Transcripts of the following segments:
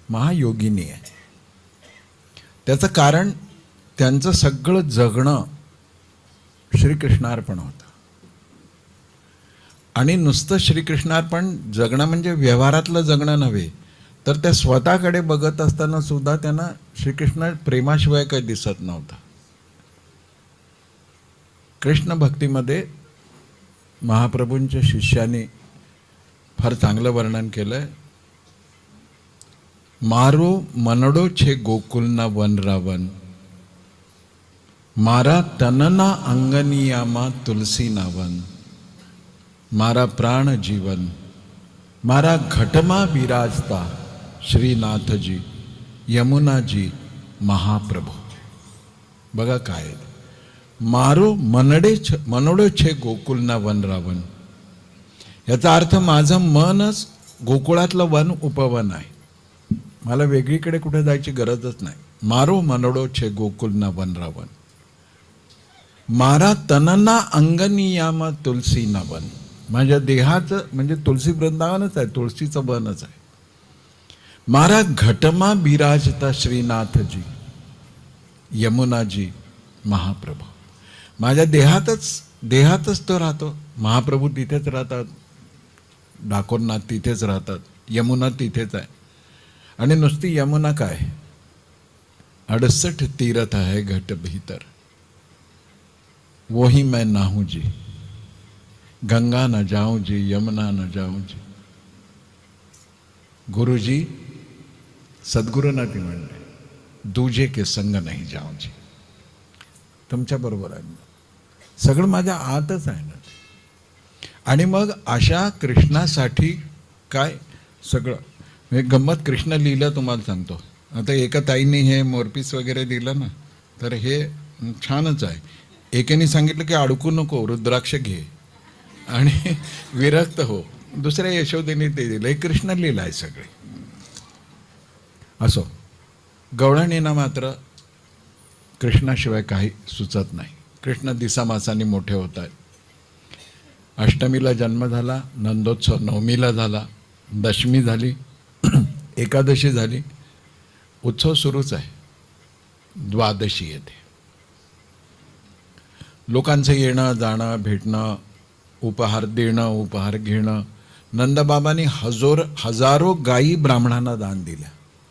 महायोगिनी आहे. त्याचं कारण त्यांचं सगळं जगणं श्रीकृष्णार्पण होतं. आणि नुसतं श्रीकृष्णार्पण जगणं म्हणजे व्यवहारातलं जगणं नव्हे, तर त्या स्वतःकडे बघत असताना सुद्धा त्यांना श्रीकृष्ण प्रेमाशिवाय काही दिसत नव्हतं. कृष्ण भक्तीमध्ये महाप्रभूंच्या शिष्याने फार चांगलं वर्णन केलंय. मारो मनडो छे गोकुलना वन रावण, मारा तनना अंगनियामा तुलसी नावन, मारा प्राण जीवन, मारा घटमा विराजता श्रीनाथजी यमुनाजी महाप्रभू. बघा काय, मारो मनडो छे गोकुलना वन रावण. याचा अर्थ माझं मनच गोकुळातलं वन उपवन आहे, मला वेगळीकडे कुठे जायची गरजच नाही. मारो मनडो छे गोकुलना वन रावण, मारा तनना अंगनियामा तुलसी नवन. माझ्या देहाचं म्हणजे तुलसी वृंदावनच आहे, तुळशीचं वनच आहे. मारा घटमा बिराजता श्रीनाथजी यमुनाजी महाप्रभू. माझ्या देहातच तो राहतो. महाप्रभू तिथेच राहतात, डाकोरनाथ तिथेच राहतात, यमुना तिथेच आहे. आणि नुसती यमुना काय, 68 तीर्थ है घट भीतर, वही मैं नाहूं जी, गंगा न जाऊं जी, यमुना न जाऊं जी. गुरुजी सद्गुरुनाथी म्हणले, दूजे के संग नाही जाऊं जी. तुमच्या बरोबर आहे, सगळं माझ्या आतच आहे ना. आणि मग अशा कृष्णासाठी काय सगळं एक गंमत कृष्ण लिहिलं तुम्हाला सांगतो. आता एका ताईंनी हे मोरपीस वगैरे दिलं ना, तर हे छानच आहे. एकेने सांगितलं की अडकू नको, रुद्राक्ष घे आणि विरक्त हो. दुसऱ्या यशोदेने ते दिलं. हे कृष्ण लिहिलं आहे सगळे. असो, गवळणींना मात्र कृष्णाशिवाय काही सुचत नाही. कृष्ण दिसामासाने मोठे होत आहेत. अष्टमीला जन्म झाला, नंदोत्सव नवमीला झाला, दशमी झाली, एकादशी झाली, उत्सव सुरूच आहे. द्वादशी येते. लोकांचं येणं जाणं, भेटणं, उपहार देणं, उपहार घेणं. नंदबाबांनी हजारो गायी ब्राह्मणांना दान दिल्या,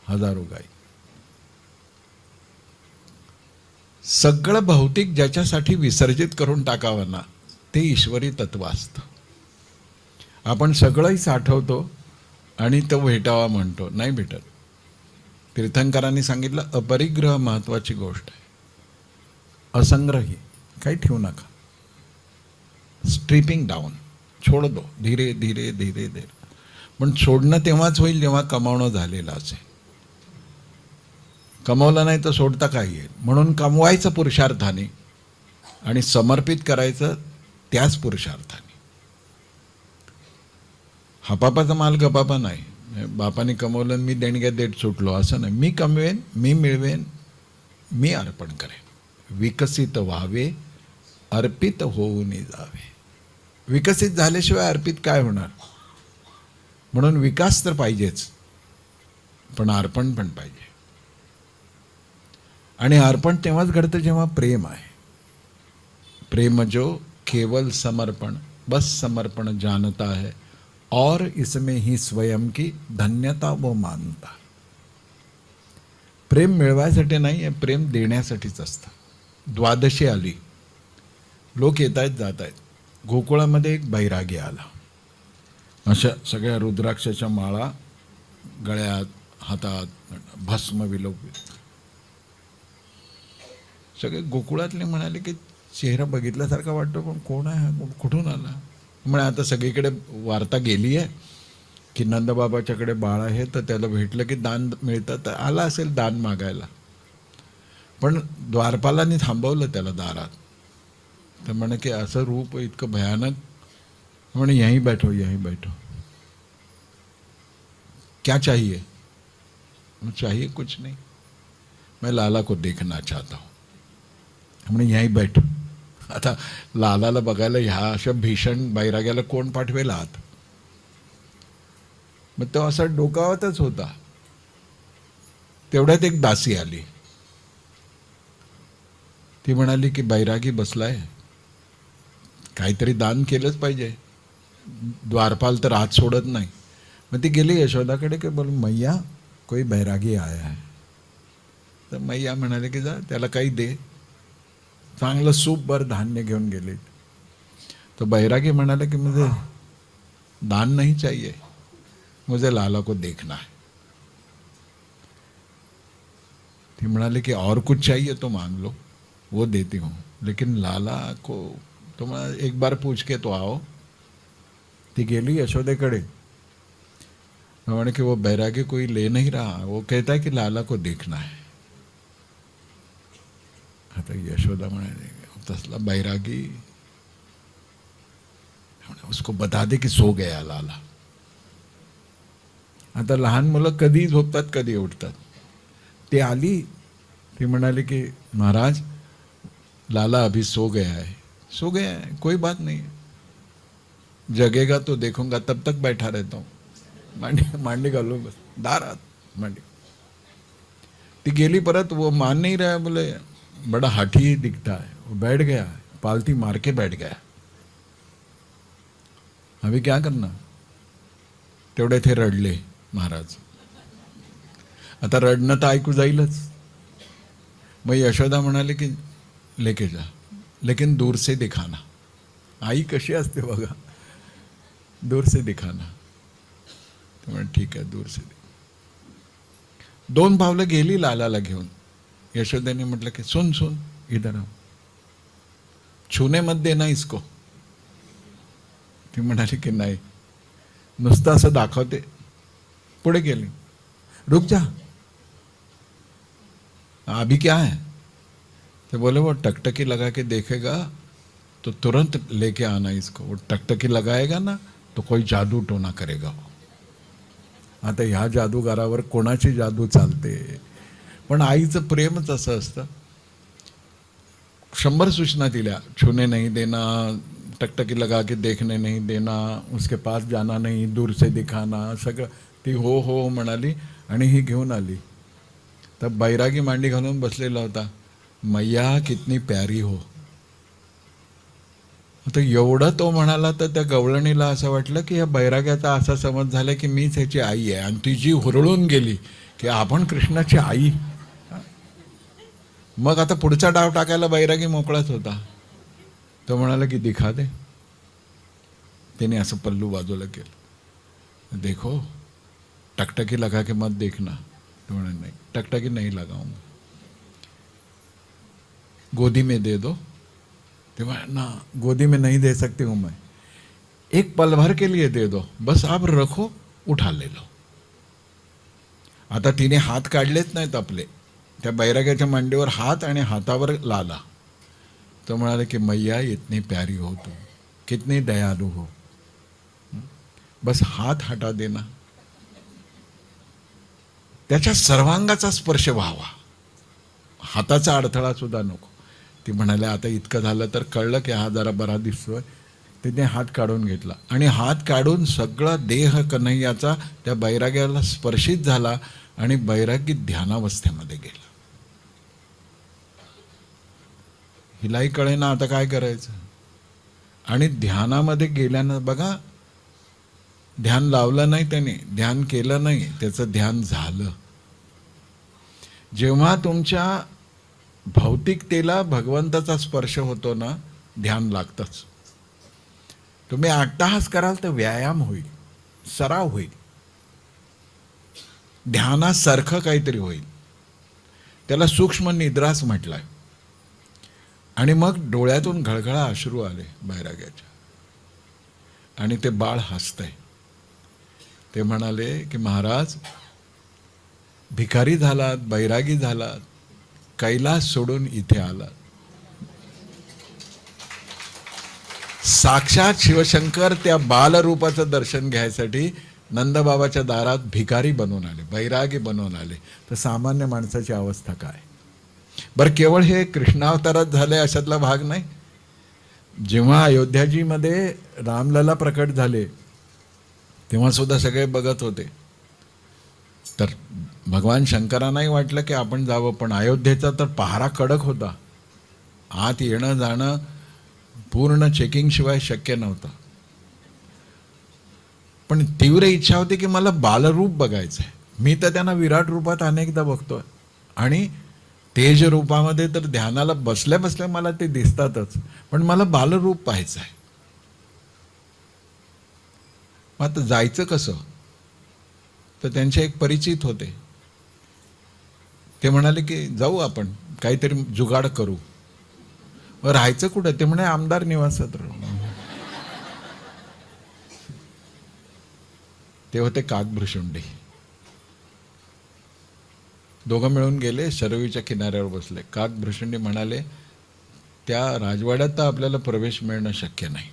हजारो गायी. सगळं भौतिक ज्याच्यासाठी विसर्जित करून टाकावं ना, ते ईश्वरी तत्व असतं. आपण सगळंही साठवतो आणि तो भेटावा म्हणतो, नाही भेटत. तीर्थंकरांनी सांगितलं, अपरिग्रह महत्वाची गोष्ट आहे. असंग्रही काही ठेवू नका. स्ट्रिपिंग डाऊन, छोड दो, धीरे धीरे धीरे धीरे. पण सोडणं तेव्हाच होईल जेव्हा कमावणं झालेलं असेल. कमवलं नाही तर सोडता काय येईल. म्हणून कमवायचं पुरुषार्थाने आणि समर्पित करायचं त्याच पुरुषार्थाने. हापापाचा माल गपापा नाही. बापाने कमवलं मी देणग्या देत सुटलो असं नाही. मी कमवेन, मी मिळवेन, मी अर्पण करेन. विकसित व्हावे, अर्पित होऊन जावे. विकसित झाल्याशिवाय अर्पित काय होणार. म्हणून विकास तर पाहिजेच, पण अर्पण पण पाहिजे. आणि अर्पण तेव्हाच घडतं जेव्हा प्रेम आहे. प्रेम जो केवल समर्पण, बस समर्पण जानता है और इसमें ही स्वयं की धन्यता वो मानता. प्रेम मिळवायसाठी नाही, प्रेम देण्यासाठीच असतं. द्वादशी आली, लोक येत आहेत जात आहेत. गोकुळामध्ये एक बैरागी आला. अशा सगळ्या रुद्राक्षाच्या माळा गळ्यात, हातात, भस्म विलोपित. सगळे गोकुळातले म्हणाले की चेहरा बघितल्यासारखा वाटतो, पण कोण आहे, कुठून आला. म्हणे आता सगळीकडे वार्ता गेली आहे की नंदबाबाच्याकडे बाळ आहे, तर त्याला भेटलं की दान मिळतं. तर आला असेल दान मागायला. पण द्वारपालांनी थांबवलं त्याला दारात. तर म्हणे की असं रूप इतकं भयानक. म्हणे यहीं बैठो, यहीं बैठो. क्या चाहिए. चाहिए कुछ नहीं, मैं लाला को देखना चाहता हूँ. म्हणे यहीं बैठो. आता लालाला बघायला ह्या अशा भीषण बैराग्याला कोण पाठवेल आत. मग तो असा डोकावतच होता. तेवढ्यात एक दासी आली. ती म्हणाली की बैरागी बसलाय, काहीतरी दान केलंच पाहिजे, द्वारपाल तर आत सोडत नाही. मग ती गेली यशोदाकडे की बोल, मैया कोई बैरागी आया है. तर मैया म्हणाले की जा त्याला काही दे. चांगलं सूपभर धान्य घेऊन गेले. तो बैरागी म्हणाले की मुझे दान नहीं चाहिए, मुझे लाला को देखना है. ती म्हणाले की और कुछ चाहिए तो मांग लो, वो देती हूँ, लेकिन लाला को तुम एक बार पूछ के तो आओ. ती गेली यशोदेकडे. म्हणे की वो बैरागी कोई ले नहीं रहा, वो कहता है कि लाला को देखना है. आता यशोदा म्हणाले तसला बैरागी, उसको बता दे की सो गया लाला. आता लहान मुलं कधी झोपतात कधी उठतात. ती आली, ती म्हणाली की महाराज लाला अभी सो गया है. सो गया है कोई बात नहीं, जगेगा तो देखूंगा, तब तक बैठा रहता हूँ. मांडी घालून बस दारात मांडी. ती गेली परत. वो मान नहीं रहा, बोले बड़ा हाठी दिखता है. वो बैठ गया, पालती मार के बैठ गया. अभी क्या करना. तेवढे थे रडले महाराज. आता रडणं तर ऐकू जाईलच. मग यशोदा म्हणाले की लेके जा, लेकिन दूर से दिखाना. आई कशी असते बघा, दूर से दिखाना. म्हणजे ठीक आहे, दूर से. 2 पावलं गेली लालाला घेऊन. यशोदेने म्हटलं की सुन सुन इधर आओ, छूने मत देना इसको. ती म्हणाली की नाही, नुसतं असं दाखवते. पुढे गेली. रुक जा, अभी क्या है. तो बोले वो टकटकी लगा के देखेगा तो तुरंत लेके आना इसको. वो टकटकी लगाएगा ना तो कोई जादू टोना करेगा. आता ह्या जादूगारावर कोणाची जादू चालते. पण आईचं प्रेमच असं असतं. 100 सूचना दिल्या. छूने नहीं देना, टकटकी लगा के देखने नहीं देना, उसके पास जाना नहीं, दूर से दिखाना, सगळं. ती हो हो म्हणाली आणि ही घेऊन आली. तर बैरागी मांडी घालून बसलेला होता. मैया कितनी प्यारी हो. आता एवढं तो म्हणाला तर त्या गवळणीला असं वाटलं की या बैराग्याचा असा समज झाला की मीच ह्याची आई आहे. आणि ती जी हुरळून गेली की आपण कृष्णाची आई. मग आता पुढचा डाव टाकायला बैरागी मोकळाच होता. तो म्हणाला की दिखा दे. त्याने असं पल्लू बाजूला केलं. देखो टकटकी लगा के मत देखना. तो म्हणे नाही, टकटकी नहीं लगाऊंगा, गोदी में दे दो. तेव्हा ना, गोदी में नहीं दे सकती हूँ मैं, एक पल भर के लिए दे दो, बस आप रखो, उठा ले लो. आता तिने हात काढलेच नाहीत आपले. त्या बैराग्याच्या मांडीवर हात आणि हातावर लाला. तो म्हणाले की मैया इतनी प्यारी हो तू, कितनी दयालु हो, बस हात हटा देना. त्याच्या सर्वांगाचा स्पर्श व्हावा, हाताचा अडथळा सुद्धा नको. ती म्हणाले आता इतकं झालं तर कळलं की हा जरा बरा दिसतोय. तिने हात काढून घेतला आणि हात काढून सगळा देह कन्हैयाचा त्या बैराग्याला स्पर्शित झाला आणि बैरागी ध्यानावस्थेमध्ये गेला. हिलाही कळेना आता काय करायचं. आणि ध्यानामध्ये गेल्यानं बघा, ध्यान लावलं नाही त्याने, ध्यान केलं नाही, त्याचं ध्यान झालं. जेव्हा तुमच्या भौतिकतेला भगवंताचा स्पर्श होतो ना, ध्यान लागतंच. तुम्ही 8 तास कराल तर व्यायाम होईल, सराव होईल, ध्यानासारखं काहीतरी होईल. त्याला सूक्ष्म निद्रास म्हटलंय. आणि मग डोळ्यातून घळघळा अश्रू आले बैराग्याच्या. आणि ते बाळ हसतंय. ते म्हणाले की महाराज भिकारी झालात, बैरागी झालात, कैलास सोडून इथे आलात. साक्षात शिवशंकर त्या बालरूपाचं दर्शन घ्यायसाठी नंदबाबाच्या दारात भिकारी बनवून आले, बैरागी बनवून आले. तर सामान्य माणसाची अवस्था काय. बरं केवळ हे कृष्णावतारात झाले अशातला भाग नाही. जेव्हा अयोध्याजीमध्ये रामलला प्रकट झाले तेव्हा सुद्धा सगळे बघत होते. तर भगवान शंकरांनाही वाटलं की आपण जावं, पण अयोध्येचा तर पहारा कडक होता. आत येणं जाणं पूर्ण चेकिंगशिवाय शक्य नव्हतं. पण तीव्र इच्छा होती की मला बालरूप बघायचं आहे. मी तर त्यांना विराट रूपात अनेकदा बघतोय आणि तेज रूपामध्ये तर ध्यानाला बसल्या बसल्या मला ते दिसतातच, पण मला बालरूप पाहायचं आहे. मग आता जायचं कसं? तर त्यांचे एक परिचित होते. ते म्हणाले की जाऊ आपण, काहीतरी जुगाड करू. मग राहायचं कुठं? ते म्हणे आमदार निवासात राहू. ते होते काकभृशुंडी. दोघं मिळून गेले, शरवीच्या किनाऱ्यावर बसले. काकभृशुंडी म्हणाले, त्या राजवाड्यात तर आपल्याला प्रवेश मिळणं शक्य नाही.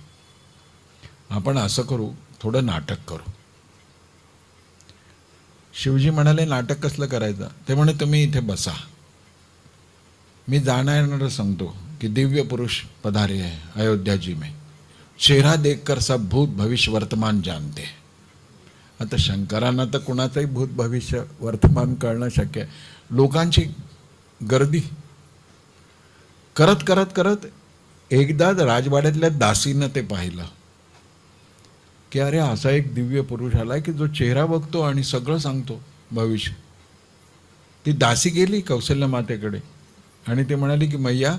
आपण असं करू, थोडं नाटक करू. शिवजी म्हणाले, नाटक कसलं करायचं? ते म्हणे, तुम्ही इथे बसा, मी जाणाऱ्यांना सांगतो कि दिव्य पुरुष पधारे है अयोध्या जी में, चेहरा देखकर सब भूत भविष्य वर्तमान जानते हैं. आता शंकरांना तर कुणाचंही भूत भविष्य वर्तमान कळणं शक्य आहे. लोकांची गर्दी करत करत करत एकदाच राजवाड्यातल्या दासीनं ते पाहिलं की अरे असा एक दिव्य पुरुष आलाय की जो चेहरा बघतो आणि सगळं सांगतो भविष्य. ती दासी गेली कौशल्य मातेकडे आणि ते म्हणाली की मैया,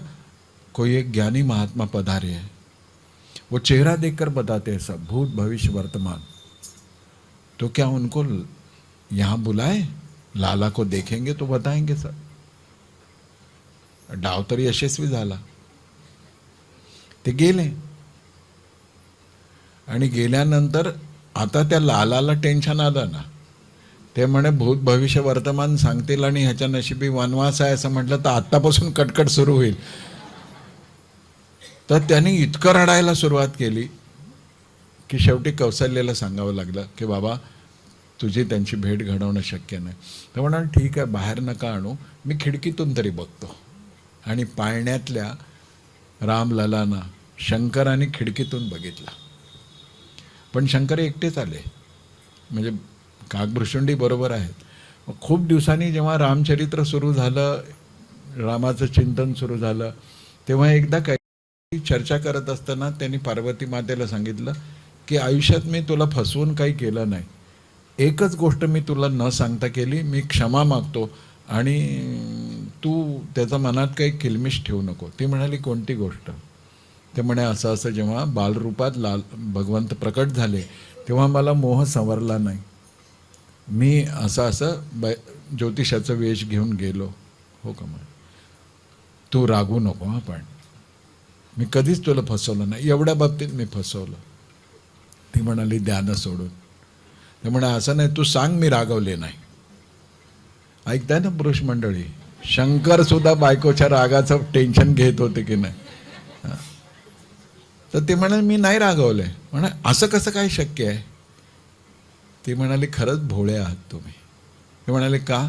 कोई एक ज्ञानी महात्मा पधारे है, वो चेहरा देखकर बताते हैं सब भूत भविष्य वर्तमान, तो क्या उनको यहाँ बुलाए, लाला को देखेंगे तो बताएंगे सब. डाव तर यशस्वी झाला. ते गेले आणि गेल्यानंतर आता त्या लालाला टेन्शन आलं ना. ते म्हणे भूत भविष्य वर्तमान सांगतील आणि ह्याच्या नशिबी वनवास आहे असं म्हटलं तर आत्तापासून कटकट सुरू होईल. तर त्यांनी इतकं रडायला सुरुवात केली की शेवटी कौशल्याला सांगावं लागलं की बाबा, तुझी त्यांची भेट घडवणं शक्य नाही. तर म्हणाल ठीक आहे, बाहेर नका आणू, मी खिडकीतून तरी बघतो. आणि पाळण्यातल्या रामललांना शंकराने खिडकीतून बघितला. पण शंकर एकटेच आले, म्हणजे काकभृशुंडी बरोबर आहेत. खूप दिवसांनी जेव्हा रामचरित्र सुरू झालं, रामाचं चिंतन सुरू झालं, तेव्हा एकदा काही चर्चा करत असताना त्यांनी पार्वती मातेला सांगितलं की आयुष्यात मी तुला फसवून काही केलं नाही, एकच गोष्ट मी तुला न सांगता केली, मी क्षमा मागतो आणि तू त्याचा मनात काही किलमिश ठेवू नको. ती म्हणाली, कोणती गोष्ट? ते म्हणे, असं असं जेव्हा बालरूपात भगवंत प्रकट झाले तेव्हा मला मोह संवरला नाही. मी असं ज्योतिषाचं वेश घेऊन गेलो. हो का? म्हणे तू रागू नको हां, पण मी कधीच तुला फसवलं नाही, एवढ्या बाबतीत मी फसवलं. ती म्हणाली, द्यानं सोडून. ते म्हणे, असं नाही, तू सांग मी रागवले नाही. ऐकताय ना पुरुष मंडळी, शंकर सुद्धा बायकोच्या रागाचं टेन्शन घेत होते की नाही. तर ते म्हणाले, मी नाही रागवले. म्हणा, असं कसं काय शक्य आहे? ती म्हणाली, खरंच भोळे आहात तुम्ही. ते म्हणाले, का?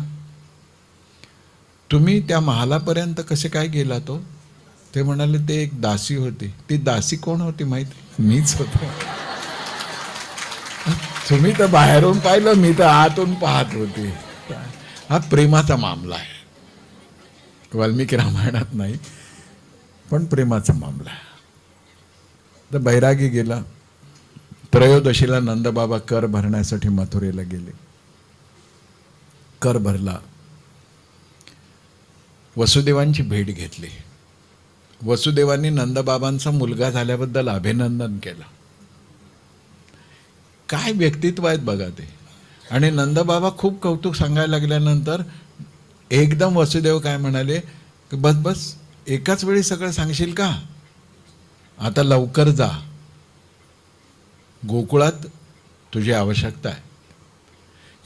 तुम्ही त्या महालापर्यंत कसे काय गेला तो? ते म्हणाले, ते एक दासी होती. ती दासी कोण होती माहिती? मीच होतो. तुम्ही तर बाहेरून पाहिलं, मी तर आतून पाहत होती. हा प्रेमाचा मामला आहे, वाल्मिकी रामायणात नाही, पण प्रेमाचा मामला आहे. तर बैरागी गेला. त्रयोदशीला नंदबाबा कर भरण्यासाठी मथुरेला गेले. कर भरला. वसुदेवांची भेट घेतली. वसुदेवांनी नंदबाबांचा मुलगा झाल्याबद्दल अभिनंदन केलं. काय व्यक्तित्व आहेत बघा ते. आणि नंदबाबा खूप कौतुक सांगायला लागल्यानंतर एकदम वसुदेव काय म्हणाले की बस बस, एकाच वेळी सगळं सांगशील का? आता लवकर जा, गोकुळात तुझी आवश्यकता आहे.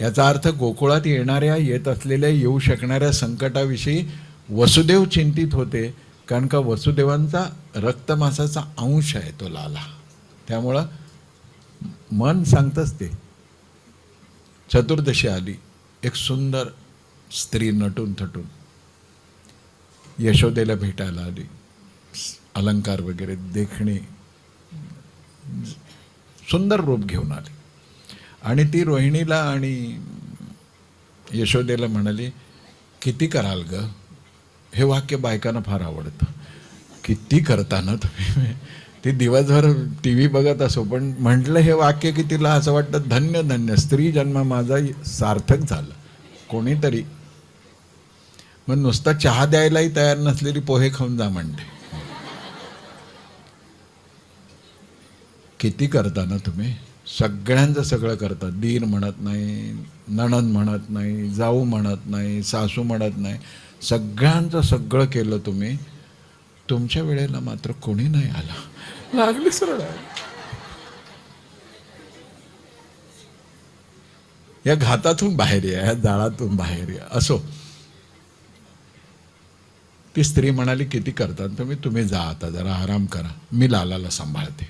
याचा अर्थ गोकुळात येत असलेल्या येऊ शकणाऱ्या संकटाविषयी वसुदेव चिंतित होते, कारण का वसुदेवांचा रक्तमासाचा अंश आहे तो लाला. त्यामुळं मन सांगतच ते. चतुर्दशी आली. एक सुंदर स्त्री नटून थटून यशोदेला भेटायला आली. अलंकार वगैरे देखणे, सुंदर रूप घेऊन आली. आणि ती रोहिणीला आणि यशोदेला म्हणाली, किती कराल ग? हे वाक्य बायकांना फार आवडतं. किती करता ना तुम्ही? ती दिवसभर टी व्ही बघत असो, पण म्हटलं हे वाक्य की तिला असं वाटतं, धन्य धन्य स्त्री जन्म माझा सार्थक झाला. कोणीतरी मग नुसता चहा द्यायलाही तयार नसलेली पोहे खाऊन जा म्हणते. किती करता ना तुम्ही? सगळ्यांचं सगळं करतात. दीर म्हणत नाही, नणंद म्हणत नाही, जाऊ म्हणत नाही, सासू म्हणत नाही, सगळ्यांचं सगळं केलं तुम्ही. तुमच्या वेळेला मात्र कोणी नाही आला. लागली सरळ. या घातातून बाहेर या, या जाळातून बाहेर या. असो, ती स्त्री म्हणाली, किती करतात तुम्ही? तुम्ही जा आता, जरा आराम करा, मी लालाला सांभाळते.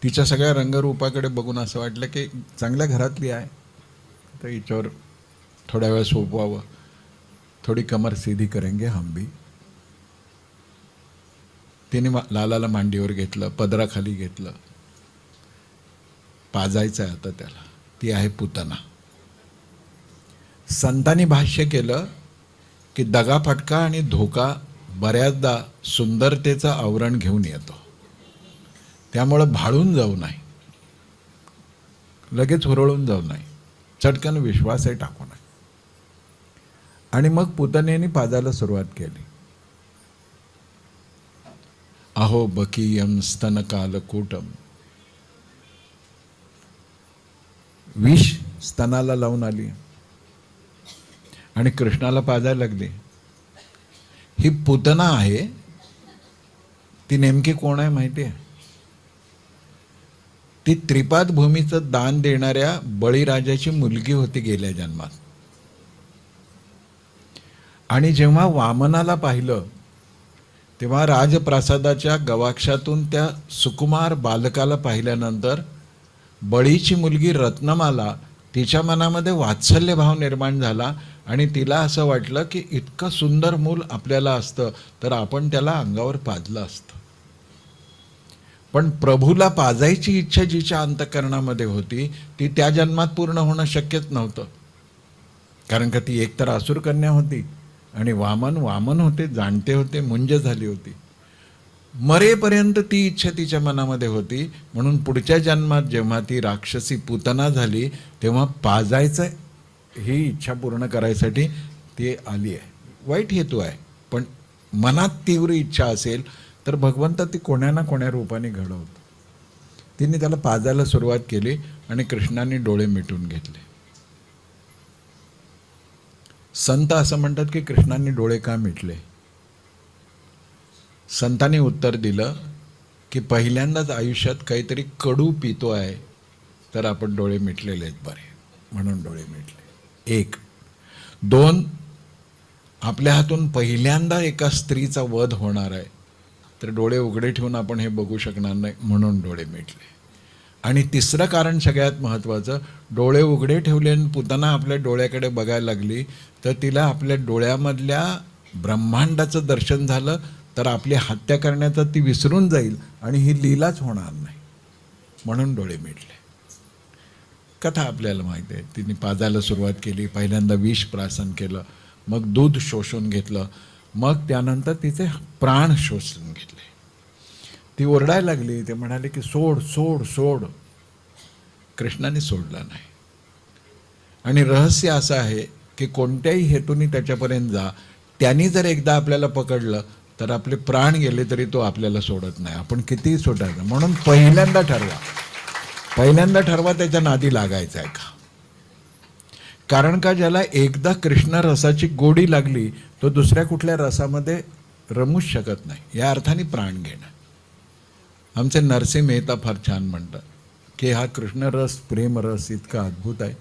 तिच्या सगळ्या रंगरूपाकडे बघून असं वाटलं की चांगल्या घरातली आहे, तर हिच्यावर थोड्या वेळ सोपवावं. थोडी कमर सीधी करेंगे हम भी. तिने लालाला मांडीवर घेतलं, पदराखाली घेतलं. पाजायचं आहे आता त्याला. ती आहे पुतना. संतांनी भाष्य केलं की दगाफटका आणि धोका बऱ्याचदा सुंदरतेचं आवरण घेऊन येतो. त्यामुळं भाळून जाऊ नये, लगेच हुरळून जाऊ नये, चटकन विश्वासही टाकू नये. आणि मग पुतनेने पाजायला सुरुवात केली. अहो बकीयम स्तनकालकूटम. विष स्तनाला लावून आली आणि कृष्णाला पाजायला लागली. ही पुतना आहे. ती नेमकी कोण आहे माहिती आहे? ती त्रिपाद भूमीचं दान देणाऱ्या बळीराजाची मुलगी होती गेल्या जन्मात. आणि जेव्हा वामनाला पाहिलं तेव्हा राजप्रासादाच्या गवाक्षातून त्या सुकुमार बालकाला पाहिल्यानंतर बळीची मुलगी रत्नमाला, तिच्या मनामध्ये वात्सल्य भाव निर्माण झाला आणि तिला असं वाटलं की इतकं सुंदर मूल आपल्याला असतं तर आपण त्याला अंगावर पाजलं असतं. पण प्रभूला पाजायची इच्छा जिच्या अंतःकरणामध्ये होती ती त्या जन्मात पूर्ण होणं शक्यच नव्हतं. कारण का ती एकतर असुर कन्या होती आणि वामन होते, जाणते होते, मुंज झाली होती. मरेपर्यंत ती इच्छा तिच्या मनामध्ये होती. म्हणून पुढच्या जन्मात जेव्हा ती राक्षसी पुतना झाली तेव्हा पाजायचं ही इच्छा पूर्ण करायसाठी ती आली आहे. वाईट हेतू आहे, पण मनात तीव्र इच्छा असेल तर भगवंत ती कोण्या ना कोण्या रूपाने घडवतो. तिने त्याला पाजायला सुरुवात केली आणि कृष्णाने डोळे मिटून घेतले. संत असं म्हणतात की कृष्णाने डोळे का मिटले? संतांनी उत्तर दिलं की पहिल्यांदाच आयुष्यात काहीतरी कडू पितो आहे तर आपण डोळे मिटलेले आहेत बरे, म्हणून डोळे मिटले. 1. 2. आपल्या हातून पहिल्यांदा एका स्त्रीचा वध होणार आहे तर डोळे उघडे ठेवून आपण हे बघू शकणार नाही, म्हणून डोळे मिटले. आणि 3रं कारण सगळ्यात महत्त्वाचं, डोळे उघडे ठेवले आणि पुतना आपल्या डोळ्याकडे बघायला लागली तर तिला आपल्या डोळ्यामधल्या ब्रह्मांडाचं दर्शन झालं तर आपली हत्या करण्याचं ती विसरून जाईल आणि ही लीलाच होणार नाही, म्हणून डोळे मिटले. कथा आपल्याला माहिती आहे. तिने पाजायला सुरुवात केली. पहिल्यांदा विष प्राशन केलं, मग दूध शोषून घेतलं, मग त्यानंतर तिचे प्राण शोषून घेतले. ती ओरडायला लागली. ते म्हणाले की सोड सोड सोड. कृष्णाने सोडला नाही. आणि रहस्य असं आहे की कोणत्याही हेतूने त्याच्यापर्यंत जा, त्यांनी जर एकदा आपल्याला पकडलं तर आपले प्राण गेले तरी तो आपल्याला सोडत नाही. आपण कितीही सोडायचं. म्हणून पहिल्यांदा ठरवा त्याच्या नादी लागायचं आहे का. कारण का ज्याला एकदा कृष्ण रसाची गोडी लागली तो दुसऱ्या कुठल्या रसामध्ये रमूच शकत नाही. या अर्थाने प्राण घेणं. आमचे नरसिंह मेहता फार छान म्हणतात की हा कृष्ण रस, प्रेम रस इतका अद्भुत आहे.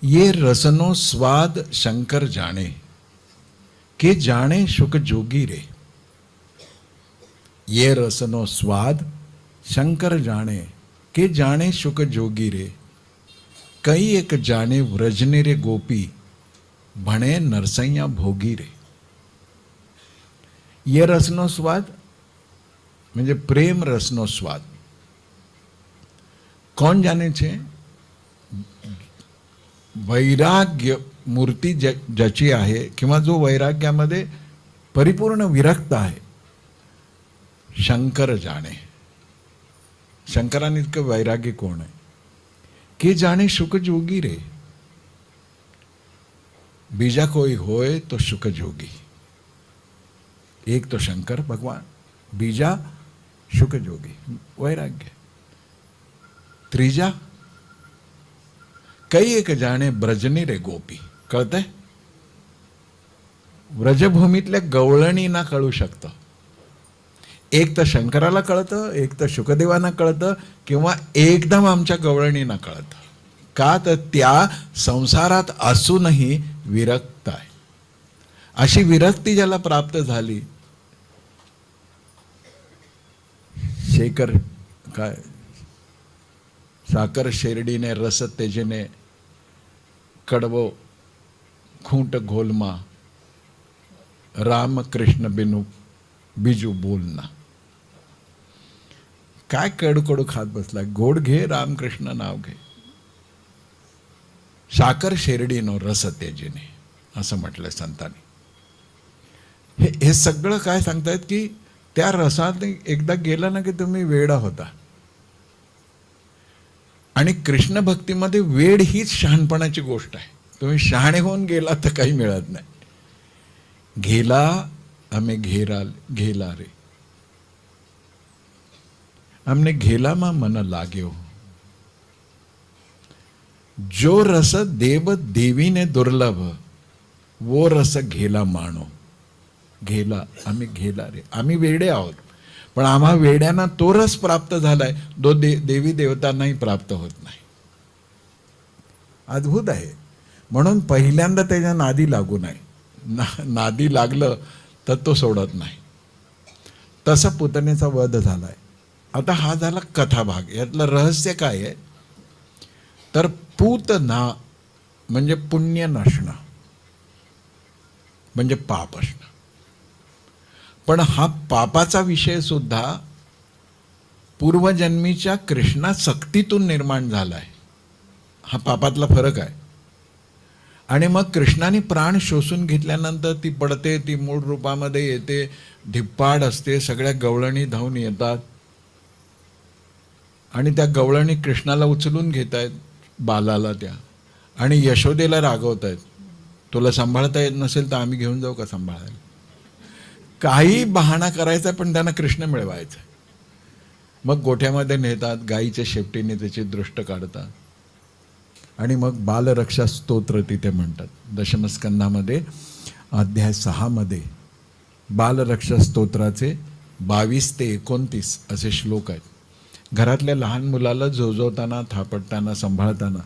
ये रसनो स्वाद शंकर जाणे के जाणे शुक जोगी रे. ये रसनो स्वाद शंकर जाणे के जाणे शुक जोगी रे. कई एक जाणे व्रजने रे गोपी भणे नरसैया भोगी रे. ये रसनो स्वाद म्हणजे प्रेम रसनो स्वाद. કોણ જાણે છે? वैराग्य मूर्ती ज्याची आहे किंवा जो वैराग्यामध्ये परिपूर्ण विरक्त आहे, शंकर जाणे. शंकरांनी इतकं वैराग्य कोण आहे की जाणे शुक जोगी रे, बीजा कोई होय तो शुक जोगी. एक तो शंकर भगवान, बीजा शुक जोगी वैराग्य. त्रीजा कई एक जाणे ब्रजनी रे गोपी. कळतंय? व्रजभूमीतल्या गवळणींना कळू शकतं. एक तर शंकराला कळतं, एक तर शुकदेवांना कळतं, किंवा एकदम आमच्या गवळणींना कळतं. का तर त्या संसारात असूनही विरक्त आहे. अशी विरक्ती ज्याला प्राप्त झाली, शेखर काय साकर शेरडीने रस तेजने कडवो खूंट घोलमा, राम कृष्ण बिनु बिजू बोलना. काय कडू खात बसला, गोड घे रामकृष्ण नाव घे. साकर शेरडीनो रस तेजने असं म्हटलंय संतांनी. हे सगळं काय सांगतायत की त्या रसात एकदा गेला ना की तुम्ही वेडा होता. आणि कृष्ण भक्तीमध्ये वेड हीच शहाणपणाची गोष्ट आहे. तुम्ही शहाणे होऊन गेला तर काही मिळत नाही. घेला हमें घेला रे, हमने घेला मा मन लाग्यो. जो रस देव देवीने दुर्लभ, वो रस घेला मानो. घेला आम्ही घेला रे. आम्ही वेडे आहोत, पण आम्हा वेड्यांना तो रस प्राप्त झालाय जो देवी देवतांनाही प्राप्त होत नाही. अद्भुत आहे. म्हणून पहिल्यांदा त्याच्या नादी लागू नये. नादी लागलं तर तो सोडत नाही. तसा पुतणेचा वध झालाय. आता हा झाला कथाभाग. यातलं रहस्य काय आहे तर पूतना म्हणजे पुण्य नसणं, म्हणजे पाप असणं. पण हा पापाचा विषय सुद्धा पूर्वजन्मीच्या कृष्णा सक्तीतून निर्माण झालाय. हा पापातला फरक आहे. आणि मग कृष्णाने प्राण शोषून घेतल्यानंतर ती पडते, ती मूळ रूपामध्ये येते, धिप्पाड असते, सगळ्या गवळणी धावून येतात आणि त्या गवळणी कृष्णाला उचलून घेत आहेत, बालाला त्या, आणि यशोदेला रागवत आहेत. तुला सांभाळता येत नसेल तर आम्ही घेऊन जाऊ का सांभाळायला. काही बहाणा करायचा पण त्यांना कृष्ण मिळवायचा. मग गोठ्यामध्ये नेतात, गाईच्या शेपटीने त्याची दृष्ट काढतात आणि मग बालरक्षा स्तोत्र तिथे म्हणतात. दशमस्कंधामध्ये अध्याय 6 मध्ये बालरक्षा स्तोत्राचे 22 ते 29 असे श्लोक आहेत. घरातल्या लहान मुलाला जोजवताना, थापटताना, सांभाळताना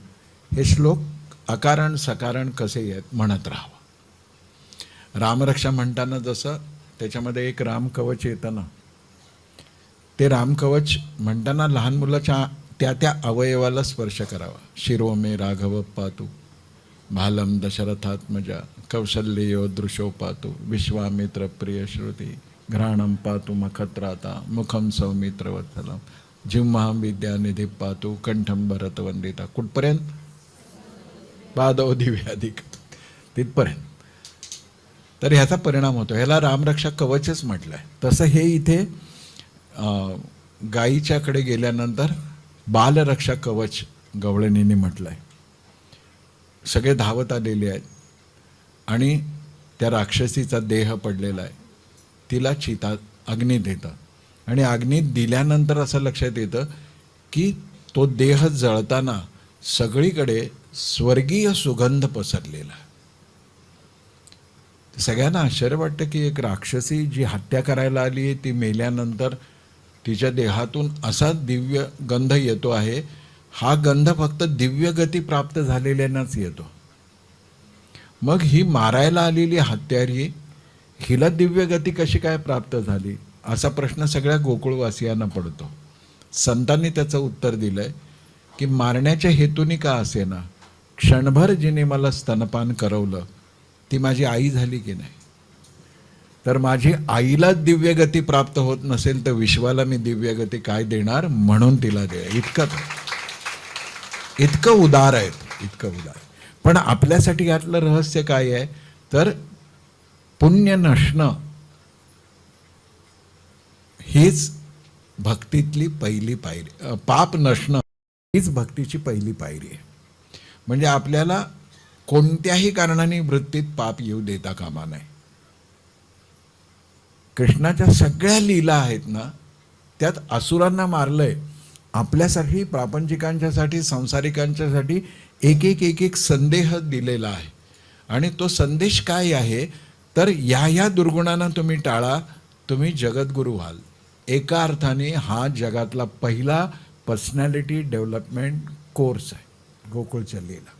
हे श्लोक अकारण सकारण कसे आहेत म्हणत राहावं. रामरक्षा म्हणताना जसं त्याच्यामध्ये एक रामकवच येतं ना, ते रामकवच म्हणताना लहान मुलाच्या त्या त्या अवयवाला स्पर्श करावा. शिरो मे राघव पातु, भालम दशरथात्मजा, कौशल्यो दृशो पातु, विश्वामित्र प्रिय श्रुती, घ्राणम पातु मखत्राता, मुखम सौमित्रवत्सलम, जिह्वाम विद्यानिधी पातु, कंठम भरत वंदिता. कुठपर्यंत? पादव दिव्याधिक तिथपर्यंत. तर ह्याचा परिणाम होतो. ह्याला रामरक्षा कवचच म्हटलंय. तसं हे इथे गायीच्याकडे गेल्यानंतर बालरक्षा कवच गवळणीने म्हटलंय. सगळे धावत आलेले आहेत आणि त्या राक्षसीचा देह पडलेला आहे. तिला चिता अग्नी देतात आणि अग्नीत दिल्यानंतर असं लक्षात येतं की तो देह जळताना सगळीकडे स्वर्गीय सुगंध पसरलेला. सगळ्यांना आश्चर्य वाटतं की एक राक्षसी जी हत्या करायला आली आहे ती मेल्यानंतर तिच्या देहातून असा दिव्य गंध येतो आहे. हा गंध फक्त दिव्य गती प्राप्त झालेल्यांनाच येतो. मग ही मारायला आलेली हत्यारी, हिला दिव्य गती कशी काय प्राप्त झाली असा प्रश्न सगळ्या गोकुळवासियांना पडतो. संतांनी त्याचं उत्तर दिलंय की मारण्याच्या हेतूने का असेना, क्षणभर जिने मला स्तनपान करवलं ती माझी आई झाली की नाही. तर माझी आईलाच दिव्य गती प्राप्त होत नसेल तर विश्वाला मी दिव्य गती काय देणार, म्हणून तिला दे. इतकं उदार आहेत, इतकं उदार. पण पण आपल्यासाठी यातलं रहस्य काय आहे तर पुण्य नसणं हीच भक्तीतली पहिली पायरी, पाप नसणं हीच भक्तीची पहिली पायरी आहे. म्हणजे आपल्याला कोणत्याही कारणाने वृत्तीत पाप येऊ देता कामा नये. कृष्णाच्या सगळ्या लीला आहेत ना, त्यात असुरांना मारलंय. आपल्यासाठी प्रापंचिकांच्यासाठी संसारिकांच्यासाठी एक एक एक एक संदेह दिलेला आहे. आणि तो संदेश काय आहे तर या दुर्गुणांना तुम्ही टाळा, तुम्ही जगद्गुरू व्हाल. एका अर्थाने हा जगातला पहिला पर्सनॅलिटी डेव्हलपमेंट कोर्स आहे गोकुळच्या लीला.